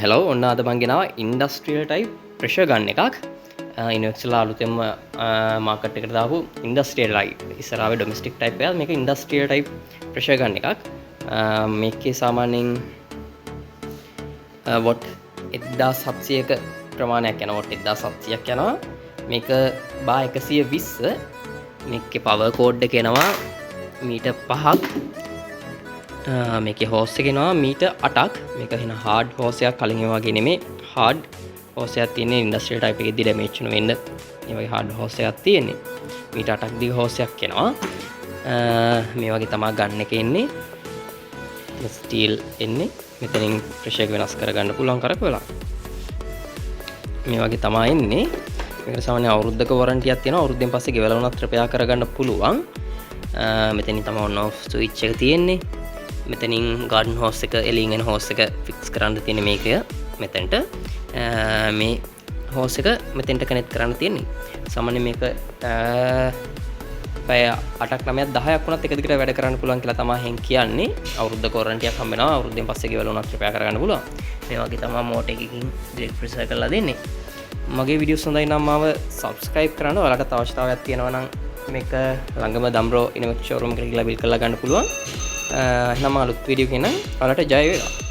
hello ඔන්න අද මංගෙනවා industrial type ප්‍රශ ගන්න එකක් ඉනක්ස්ලා අලුතෙම මාකට් එකට දාපු ඉන්ඩස්ට්‍රියල් ලයි ඉස්සරාව ඩොමස්ටික් ටයිප් එක මේක ඉන්ඩස්ට්‍රියල් ටයිප් ප්‍රශ ගන්න එකක් මේකේ සාමාන්‍යයෙන් වොට් 1700ක ප්‍රමාණයක් යනවා වොට් 1700ක් යනවා මේක බා 120 මේකේ පවර් කෝඩ් එක එනවා මීටර් 5ක් මේකේ හෝස් එක එනවා මීටර් 8ක් මේක වෙන හાર્ඩ් හෝස් එකක් කලින් ඒ වගේ නෙමෙයි හાર્ඩ් හෝස් එකක් තියෙන්නේ ඉන්ඩස්ට්‍රියල් ටයිප් එකේදී ඩැමේජ් වෙන වෙන්න මේ වගේ හાર્ඩ් හෝස් එකක් තියෙන්නේ මීටර් 8ක් දිග හෝස් එකක් එනවා මේ වගේ තමයි ගන්න එක එන්නේ ස්ටීල් එන්නේ මෙතනින් ප්‍රෙෂර් එක වෙනස් කරගන්න පුළුවන් කරකවලා මේ වගේ තමයි එන්නේ මේකට සාමාන්‍ය අවුරුද්දක වොරන්ටියක් තියෙනවා අවුරුද්දෙන් පස්සේ ගෙවලා වුණත් රිපෙයාර් කරගන්න පුළුවන් මෙතනින් තමයි ඔන් ඔෆ් ස්විච් එක තියෙන්නේ මෙතනින් ගාඩන් හෝස් එක එලින් එන හෝස් එක ෆික්ස් කරන්න තියෙන මේක මෙතනට මේ හෝස් එක මෙතෙන්ට කනෙක්ට් කරන්න තියෙන්නේ සාමාන්‍ය මේක පැය 8ක් 9ක් 10ක් වුණත් එක දිගට වැඩ කරන්න පුළුවන් කියලා තමයි හෙන් කියන්නේ අවුරුද්දක වොරන්ටියක් හම්බ වෙනවා අවුරුද්දෙන් පස්සේ ගෙවලා වුණත් රිපෙයාර් කරගන්න පුළුවන් මේ වගේ තමයි මෝටර් එකකින් ඩිරෙක්ට් ප්‍රෙෂර් කරලා දෙන්නේ මගේ වීඩියෝස් හොඳයි නම් මාව සබ්ස්ක්‍රයිබ් කරන්න ඔයාලට අවශ්‍යතාවයක් තියෙනවා නම් මේක ළඟම දම්රෝ ඉනොවෙක්ස් ෂෝරූම් එකට ගිහලා බිල් කරලා ගන්න පුළුවන් එහෙනම් අලුත් වීඩියෝ එකකින් ඔයාලට ජය වේවා